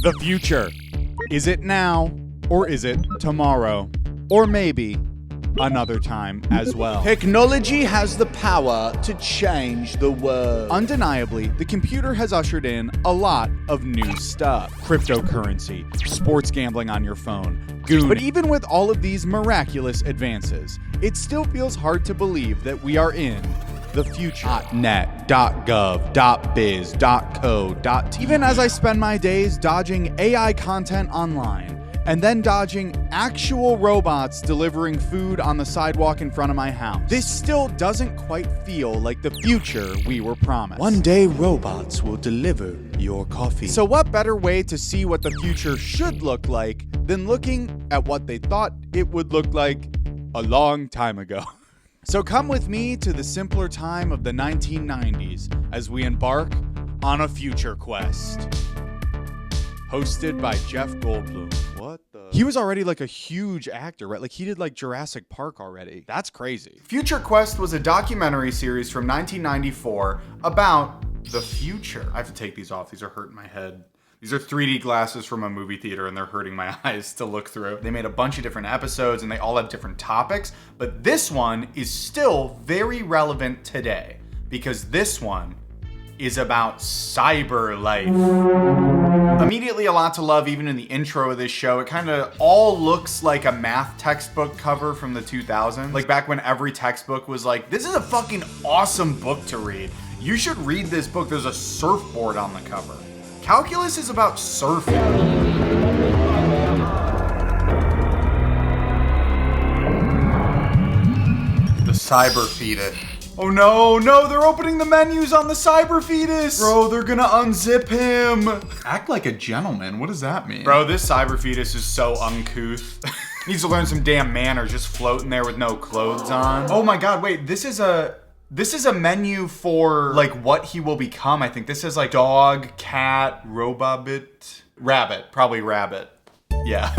The future. Is it now or is it tomorrow? Or maybe another time as well. Technology has the power to change the world. Undeniably, the computer has ushered in a lot of new stuff. Cryptocurrency, sports gambling on your phone, goon. But even with all of these miraculous advances, it still feels hard to believe that we are in the future. .net, .gov, .biz, .co, .t. Even as I spend my days dodging AI content online, and then dodging actual robots delivering food on the sidewalk in front of my house, this still doesn't quite feel like the future we were promised. One day robots will deliver your coffee. So what better way to see what the future should look like than looking at what they thought it would look like a long time ago? So come with me to the simpler time of the 1990s as we embark on a future quest. Hosted by Jeff Goldblum. What the? He was already like a huge actor, right? Like he did like Jurassic Park already. That's crazy. Future Quest was a documentary series from 1994 about the future. I have to take these off. These are hurting my head. These are 3D glasses from a movie theater and they're hurting my eyes to look through. They made a bunch of different episodes and they all have different topics, but this one is still very relevant today because this one is about cyber life. Immediately a lot to love even in the intro of this show. It kind of all looks like a math textbook cover from the 2000s. Like back when every textbook was like, this is a fucking awesome book to read. You should read this book. There's a surfboard on the cover. Calculus is about surfing. The cyber fetus. Oh no, they're opening the menus on the cyber fetus! Bro, they're gonna unzip him! Act like a gentleman, what does that mean? Bro, this cyber fetus is so uncouth. Needs to learn some damn manners, just floating there with no clothes on. Oh my god, wait, this is a menu for like what he will become. I think this is like dog, cat, robobit, rabbit, probably rabbit. Yeah.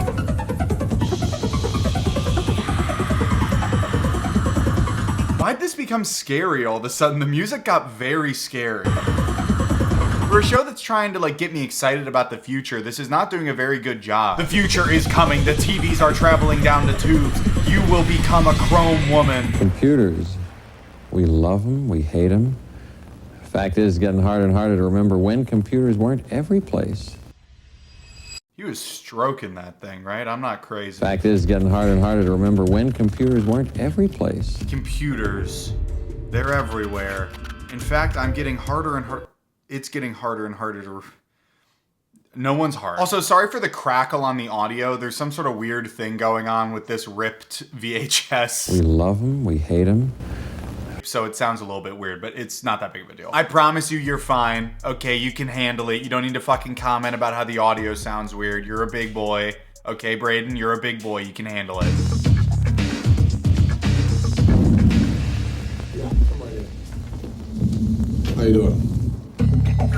Why'd this become scary all of a sudden? The music got very scary. For a show that's trying to like get me excited about the future, this is not doing a very good job. The future is coming. The TVs are traveling down the tubes. You will become a chrome woman. Computers, we love them, we hate them. Fact is, it's getting harder and harder to remember when computers weren't every place. He was stroking that thing, right? I'm not crazy. Fact is, it's getting harder and harder to remember when computers weren't every place. Computers, they're everywhere. In fact, I'm getting harder and harder. It's getting harder and harder to... No one's hard. Also, sorry for the crackle on the audio. There's some sort of weird thing going on with this ripped VHS. We love them, we hate them. So it sounds a little bit weird, but it's not that big of a deal. I promise you, you're fine. Okay, you can handle it. You don't need to fucking comment about how the audio sounds weird. You're a big boy. Okay, Braden, you're a big boy. You can handle it. Yeah, come right in. How you doing?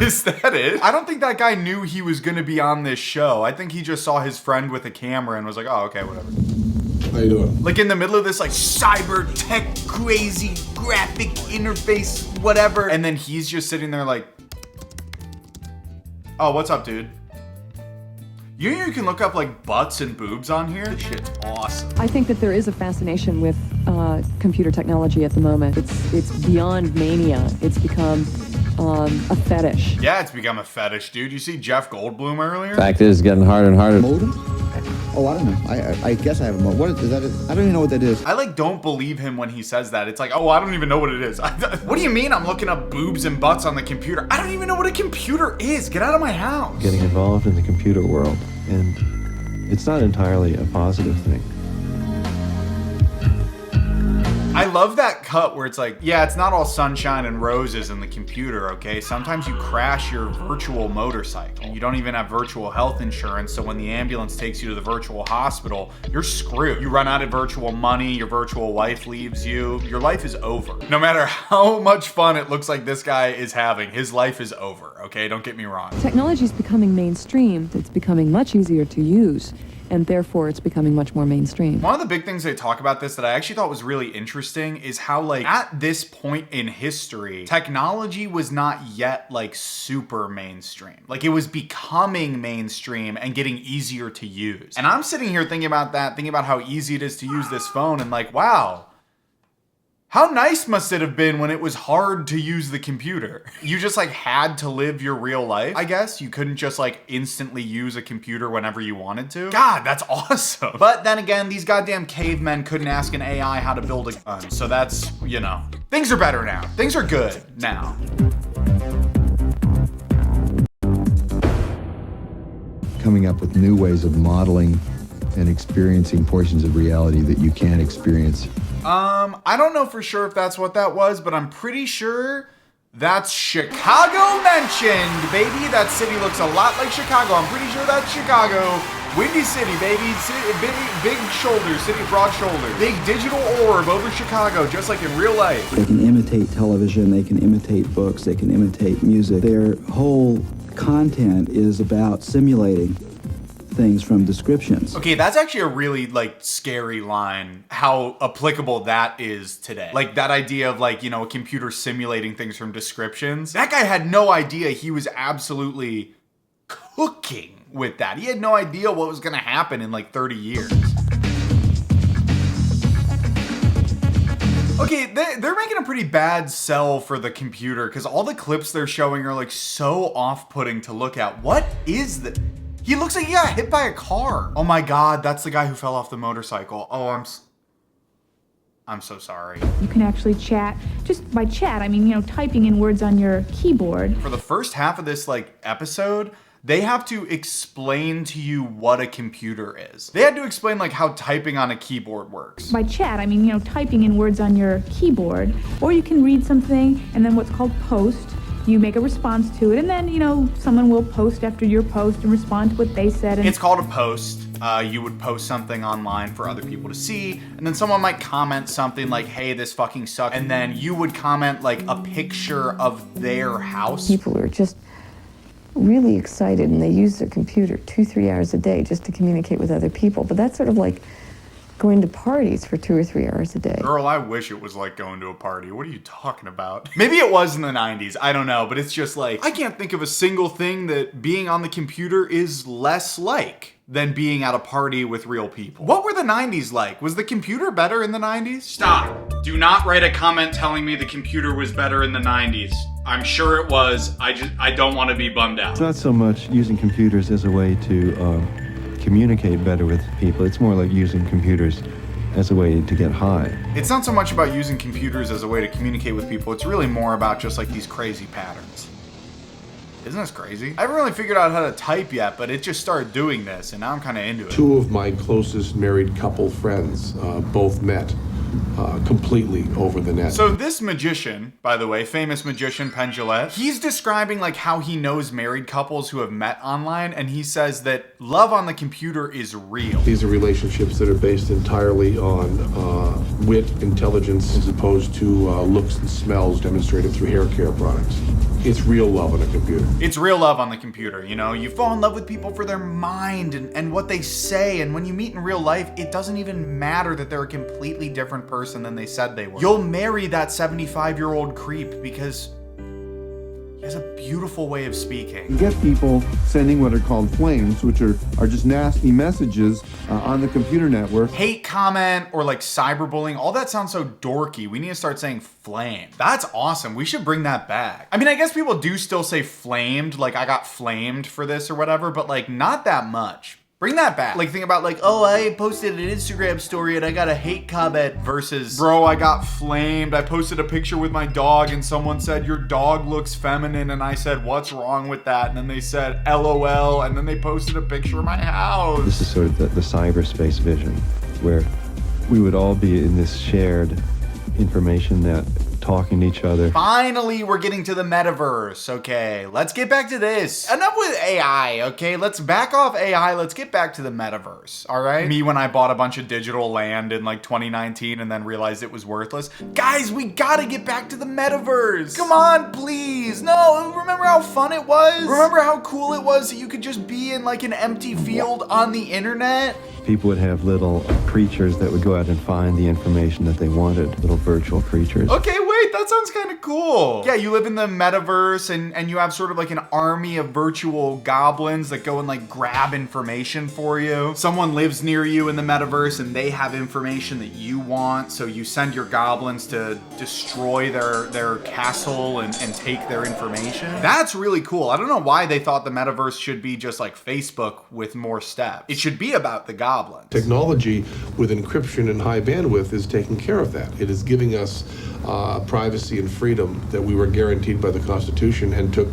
Is that it? I don't think that guy knew he was gonna be on this show. I think he just saw his friend with a camera and was like, oh, okay, whatever. How you doing? Like in the middle of this like cyber tech crazy graphic interface whatever, and then he's just sitting there like, oh, what's up, dude? You know you can look up like butts and boobs on here? This shit's awesome. I think that there is a fascination with computer technology at the moment. It's beyond mania. It's become a fetish. Yeah, it's become a fetish, dude. You see Jeff Goldblum earlier? Fact is, it's getting harder and harder. Modem? Oh, I don't know. I guess I have a modem. What is that? I don't even know what that is. I like don't believe him when he says that. It's like, oh, I don't even know what it is. What do you mean I'm looking up boobs and butts on the computer? I don't even know what a computer is. Get out of my house. Getting involved in the computer world, and it's not entirely a positive thing. I love that cut where it's like, yeah, it's not all sunshine and roses in the computer, okay? Sometimes you crash your virtual motorcycle. You don't even have virtual health insurance, so when the ambulance takes you to the virtual hospital, you're screwed. You run out of virtual money, your virtual wife leaves you, your life is over. No matter how much fun it looks like this guy is having, his life is over, okay? Don't get me wrong. Technology is becoming mainstream. It's becoming much easier to use. and therefore it's becoming much more mainstream. One of the big things they talk about this that I actually thought was really interesting is how, like, at this point in history, technology was not yet, like, super mainstream. Like, it was becoming mainstream and getting easier to use. And I'm sitting here thinking about that, thinking about how easy it is to use this phone, and like, wow, how nice must it have been when it was hard to use the computer? You just like had to live your real life, I guess. You couldn't just like instantly use a computer whenever you wanted to. God, that's awesome. But then again, these goddamn cavemen couldn't ask an AI how to build a gun. So that's, you know, things are better now. Things are good now. Coming up with new ways of modeling and experiencing portions of reality that you can't experience. I don't know for sure if that's what that was, but I'm pretty sure that's Chicago mentioned, baby. That city looks a lot like Chicago. I'm pretty sure that's Chicago. Windy City, baby. Big shoulders, city, broad shoulders. Big digital orb over Chicago, just like in real life. They can imitate television, they can imitate books, they can imitate music. Their whole content is about simulating things from descriptions. Okay, that's actually a really like scary line, how applicable that is today. Like that idea of like, you know, a computer simulating things from descriptions. That guy had no idea he was absolutely cooking with that. He had no idea what was gonna happen in like 30 years. Okay, they're making a pretty bad sell for the computer because all the clips they're showing are like so off-putting to look at. What is that? He looks like he got hit by a car. Oh my God, that's the guy who fell off the motorcycle. Oh, I'm so sorry. You can actually chat, just by chat, I mean, you know, typing in words on your keyboard. For the first half of this like episode, they have to explain to you what a computer is. They had to explain like how typing on a keyboard works. By chat, I mean, you know, typing in words on your keyboard. Or you can read something and then what's called post. You make a response to it, and then, you know, someone will post after your post and respond to what they said. And it's called a post. You would post something online for other people to see, and then someone might comment something like, hey, this fucking sucks, and then you would comment like a picture of their house. People are just really excited, and they use their computer 2-3 hours a day just to communicate with other people. But that's sort of like going to parties for 2 or 3 hours a day. Girl, I wish it was like going to a party. What are you talking about? Maybe it was in the 90s. I don't know. But it's just like, I can't think of a single thing that being on the computer is less like than being at a party with real people. What were the 90s like? Was the computer better in the 90s? Stop. Do not write a comment telling me the computer was better in the 90s. I'm sure it was. I don't want to be bummed out. It's not so much using computers as a way to communicate better with people. It's more like using computers as a way to get high. It's not so much about using computers as a way to communicate with people. It's really more about just like these crazy patterns. Isn't this crazy? I haven't really figured out how to type yet, but it just started doing this, and now I'm kind of into it. Two of my closest married couple friends both met completely over the net. So this magician, by the way, famous magician Penn Jillette, he's describing like how he knows married couples who have met online, and he says that love on the computer is real. These are relationships that are based entirely on wit, intelligence, as opposed to looks and smells demonstrated through hair care products. It's real love on a computer. It's real love on the computer, you know? You fall in love with people for their mind and what they say, and when you meet in real life, it doesn't even matter that they're a completely different person than they said they were. You'll marry that 75-year-old creep because he has a beautiful way of speaking. You get people sending what are called flames, which are just nasty messages on the computer network. Hate comment or like cyberbullying, all that sounds so dorky. We need to start saying flame. That's awesome. We should bring that back. I mean, I guess people do still say flamed, like I got flamed for this or whatever, but like not that much. Bring that back. Like think about like, oh, I posted an Instagram story and I got a hate comment versus, bro, I got flamed. I posted a picture with my dog and someone said, your dog looks feminine. And I said, what's wrong with that? And then they said, LOL. And then they posted a picture of my house. This is sort of the cyberspace vision where we would all be in this shared information net talking to each other. Finally, we're getting to the metaverse. Okay, let's get back to this. Enough with AI, okay? Let's back off AI. Let's get back to the metaverse, all right? Me when I bought a bunch of digital land in like 2019 and then realized it was worthless. Guys, we gotta get back to the metaverse. Come on, please. No, remember how fun it was? Remember how cool it was that you could just be in like an empty field on the internet? People would have little creatures that would go out and find the information that they wanted, little virtual creatures. Okay, wait, that sounds kind of cool. Yeah, you live in the metaverse and you have sort of like an army of virtual goblins that go and like grab information for you. Someone lives near you in the metaverse and they have information that you want, so you send your goblins to destroy their castle and take their information. That's really cool. I don't know why they thought the metaverse should be just like Facebook with more steps. It should be about the goblins. Technology with encryption and high bandwidth is taking care of that. It is giving us privacy and freedom that we were guaranteed by the Constitution, and took,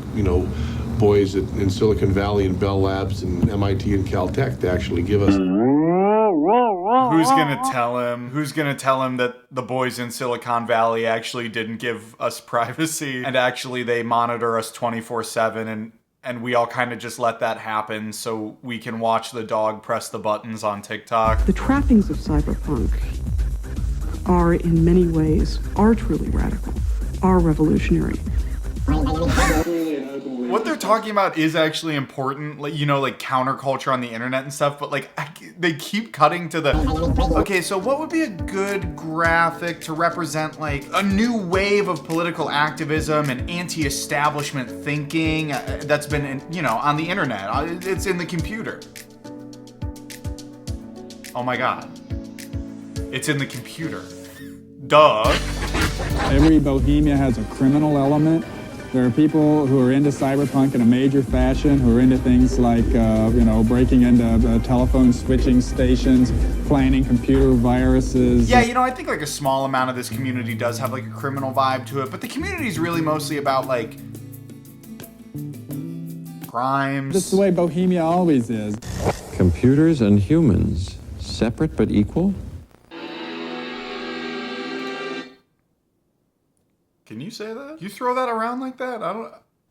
boys in Silicon Valley and Bell Labs and MIT and Caltech to actually give us. Who's gonna tell him? Who's gonna tell him that the boys in Silicon Valley actually didn't give us privacy and actually they monitor us 24/7 and we all kind of just let that happen so we can watch the dog press the buttons on TikTok? The trappings of cyberpunk are in many ways truly radical, are revolutionary. What they're talking about is actually important, like, like counterculture on the internet and stuff, but like they keep cutting to the, okay, so what would be a good graphic to represent like a new wave of political activism and anti-establishment thinking that's been, on the internet? It's in the computer. Oh my God. It's in the computer. Duh. Every bohemia has a criminal element. There are people who are into cyberpunk in a major fashion, who are into things like, breaking into telephone switching stations, planning computer viruses. Yeah, I think like a small amount of this community does have like a criminal vibe to it, but the community is really mostly about like crimes. That's the way bohemia always is. Computers and humans, separate but equal? Can you say that? You throw that around like that?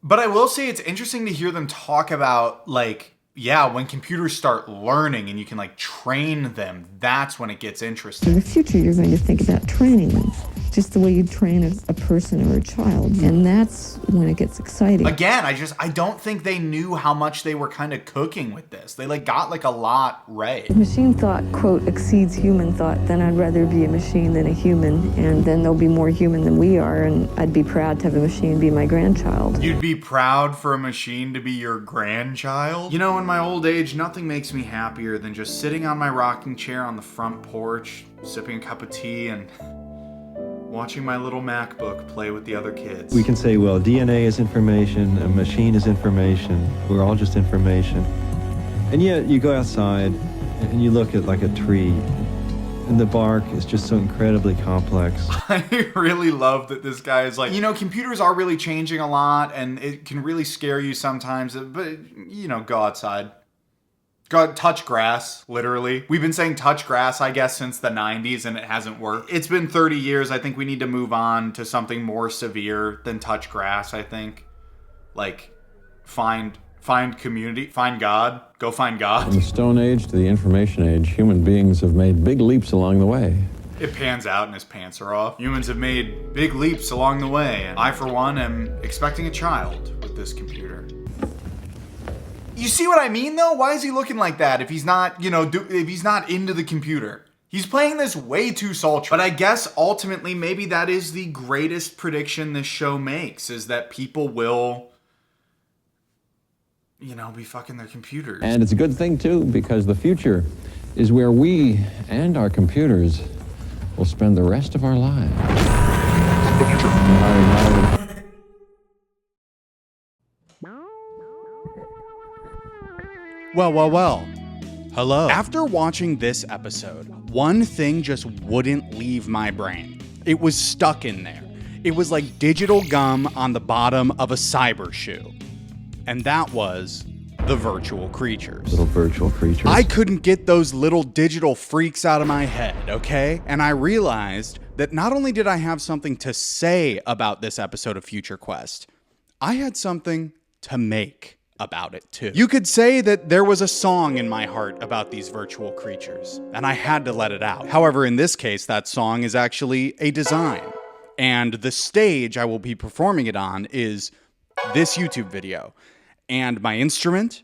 But I will say it's interesting to hear them talk about like, yeah, when computers start learning and you can like train them, that's when it gets interesting. In the future, you're going to think about training them, just the way you train a person or a child. And that's when it gets exciting. Again, I don't think they knew how much they were kind of cooking with this. They like got like a lot right. If machine thought, quote, exceeds human thought, then I'd rather be a machine than a human. And then they'll be more human than we are. And I'd be proud to have a machine be my grandchild. You'd be proud for a machine to be your grandchild? In my old age, nothing makes me happier than just sitting on my rocking chair on the front porch, sipping a cup of tea and watching my little MacBook play with the other kids. We can say, well, DNA is information, a machine is information, we're all just information. And yet you go outside and you look at like a tree, and the bark is just so incredibly complex. I really love that this guy is like, computers are really changing a lot and it can really scare you sometimes, but, go outside. Go touch grass, literally. We've been saying touch grass, I guess, since the 90s and it hasn't worked. It's been 30 years. I think we need to move on to something more severe than touch grass, I think. Like, find community, find God, go find God. From the Stone Age to the Information Age, human beings have made big leaps along the way. It pans out and his pants are off. Humans have made big leaps along the way, and I, for one, am expecting a child with this computer. You see what I mean, though? Why is he looking like that if he's not, if he's not into the computer? He's playing this way too sultry. But I guess ultimately maybe that is the greatest prediction this show makes, is that people will, be fucking their computers. And it's a good thing, too, because the future is where we and our computers will spend the rest of our lives. Well. Hello. After watching this episode, one thing just wouldn't leave my brain. It was stuck in there. It was like digital gum on the bottom of a cyber shoe. And that was the virtual creatures. Little virtual creatures. I couldn't get those little digital freaks out of my head, okay? And I realized that not only did I have something to say about this episode of Future Quest, I had something to make about it too. You could say that there was a song in my heart about these virtual creatures, and I had to let it out. However, in this case, that song is actually a design, and the stage I will be performing it on is this YouTube video, and my instrument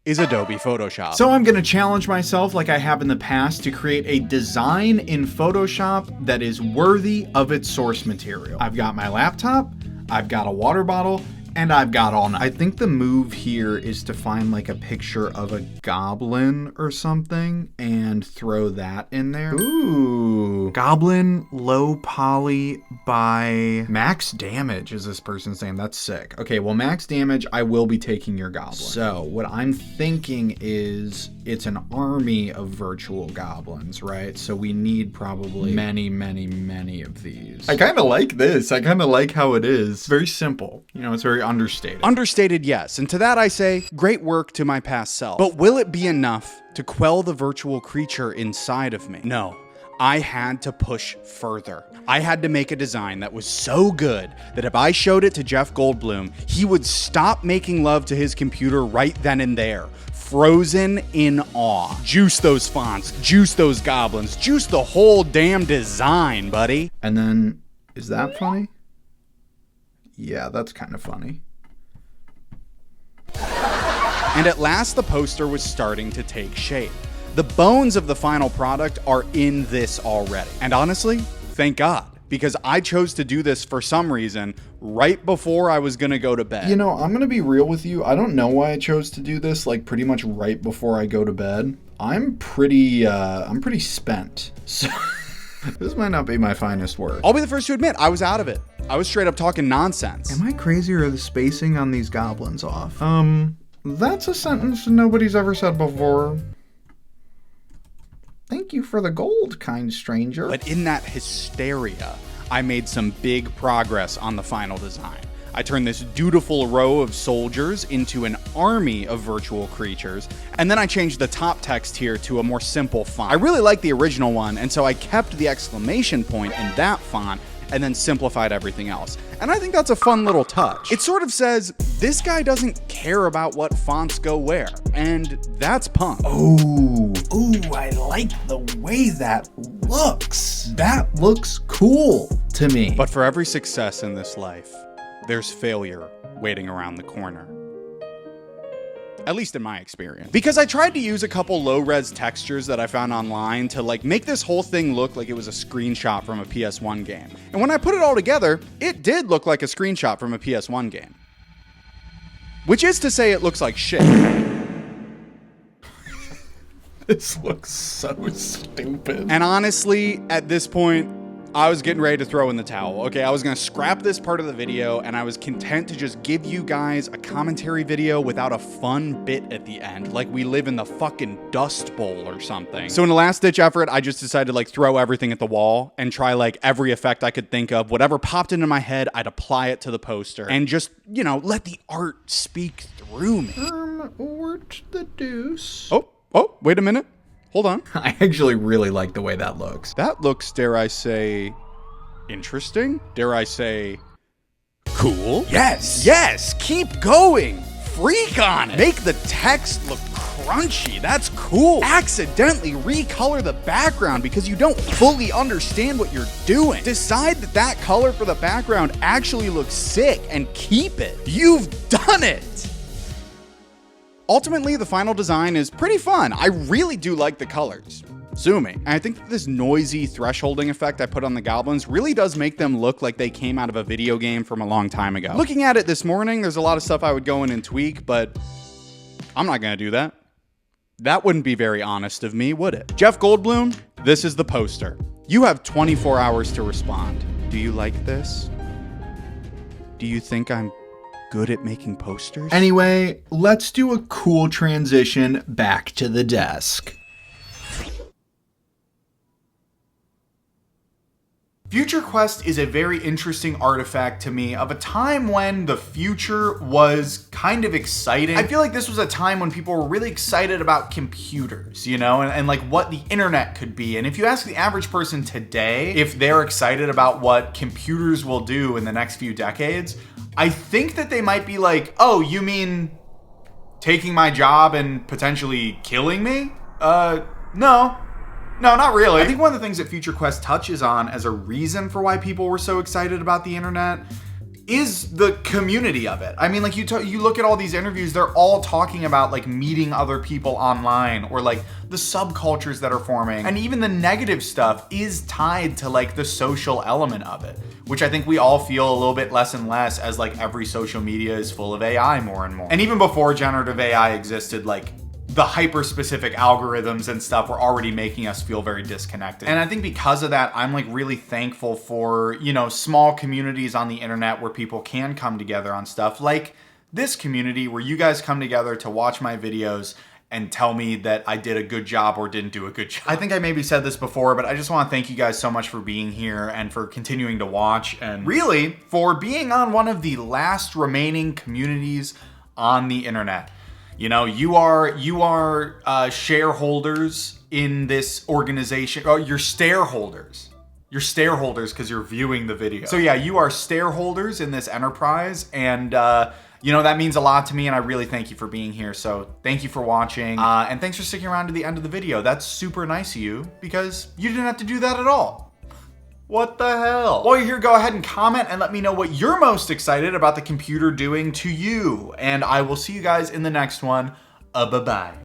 is Adobe Photoshop. So I'm gonna challenge myself like I have in the past to create a design in Photoshop that is worthy of its source material. I've got my laptop, I've got a water bottle, and I've got all night. I think the move here is to find like a picture of a goblin or something and throw that in there. Ooh. Goblin low poly by max damage is this person's name. That's sick. Okay, well, max damage, I will be taking your goblin. So what I'm thinking is it's an army of virtual goblins, right? So we need probably many, many, many of these. I kind of like this. I kind of like how it is. Very simple. You know, it's very understated. Understated, yes. And to that I say, great work to my past self. But will it be enough to quell the virtual creature inside of me? No. I had to push further. I had to make a design that was so good that if I showed it to Jeff Goldblum, he would stop making love to his computer right then and there. Frozen in awe. Juice those fonts, juice those goblins, juice the whole damn design, buddy. And then, is that funny? Yeah, that's kind of funny. And at last, the poster was starting to take shape. The bones of the final product are in this already. And honestly, thank God, because I chose to do this for some reason right before I was gonna go to bed. You know, I'm gonna be real with you. I don't know why I chose to do this like pretty much right before I go to bed. I'm pretty spent. So this might not be my finest work. I'll be the first to admit, I was out of it. I was straight up talking nonsense. Am I crazy or the spacing on these goblins off? That's a sentence nobody's ever said before. Thank you for the gold, kind stranger. But in that hysteria, I made some big progress on the final design. I turned this dutiful row of soldiers into an army of virtual creatures, and then I changed the top text here to a more simple font. I really like the original one, and so I kept the exclamation point in that font and then simplified everything else. And I think that's a fun little touch. It sort of says, this guy doesn't care about what fonts go where, and that's punk. Ooh, I like the way that looks. That looks cool to me. But for every success in this life, there's failure waiting around the corner. At least in my experience. Because I tried to use a couple low-res textures that I found online to like make this whole thing look like it was a screenshot from a PS1 game. And when I put it all together, it did look like a screenshot from a PS1 game. Which is to say it looks like shit. This looks so stupid. And honestly, at this point, I was getting ready to throw in the towel. Okay, I was gonna scrap this part of the video and I was content to just give you guys a commentary video without a fun bit at the end, like we live in the fucking Dust Bowl or something. So in a last ditch effort, I just decided to like throw everything at the wall and try like every effect I could think of. Whatever popped into my head, I'd apply it to the poster and just, you know, let the art speak through me. What's the deuce? Oh, wait a minute. Hold on. I actually really like the way that looks. That looks, dare I say, interesting? Dare I say, cool? Yes, keep going. Freak on it. Make the text look crunchy. That's cool. Accidentally recolor the background because you don't fully understand what you're doing. Decide that that color for the background actually looks sick and keep it. You've done it. Ultimately, the final design is pretty fun. I really do like the colors. Zooming. And I think that this noisy thresholding effect I put on the goblins really does make them look like they came out of a video game from a long time ago. Looking at it this morning, there's a lot of stuff I would go in and tweak, but I'm not gonna do that. That wouldn't be very honest of me, would it? Jeff Goldblum, this is the poster. You have 24 hours to respond. Do you like this? Do you think I'm good at making posters? Anyway, let's do a cool transition back to the desk. Future Quest is a very interesting artifact to me of a time when the future was kind of exciting. I feel like this was a time when people were really excited about computers, you know, and like what the internet could be. And if you ask the average person today if they're excited about what computers will do in the next few decades, I think that they might be like, oh, you mean taking my job and potentially killing me? No, not really. I think one of the things that Future Quest touches on as a reason for why people were so excited about the internet is the community of it. I mean, like you look at all these interviews, they're all talking about like meeting other people online or like the subcultures that are forming. And even the negative stuff is tied to like the social element of it, which I think we all feel a little bit less and less as like every social media is full of AI more and more. And even before generative AI existed, like the hyper-specific algorithms and stuff were already making us feel very disconnected. And I think because of that, I'm like really thankful for, you know, small communities on the internet where people can come together on stuff like this community where you guys come together to watch my videos and tell me that I did a good job or didn't do a good job. I think I maybe said this before, but I just want to thank you guys so much for being here and for continuing to watch and really for being on one of the last remaining communities on the internet. You know, you are shareholders in this organization. Oh, you're stareholders. You're stareholders because you're viewing the video. So yeah, you are stareholders in this enterprise, and you know, that means a lot to me, and I really thank you for being here. So thank you for watching, and thanks for sticking around to the end of the video. That's super nice of you because you didn't have to do that at all. What the hell? While you're here, go ahead and comment and let me know what you're most excited about the computer doing to you. And I will see you guys in the next one. Bye-bye.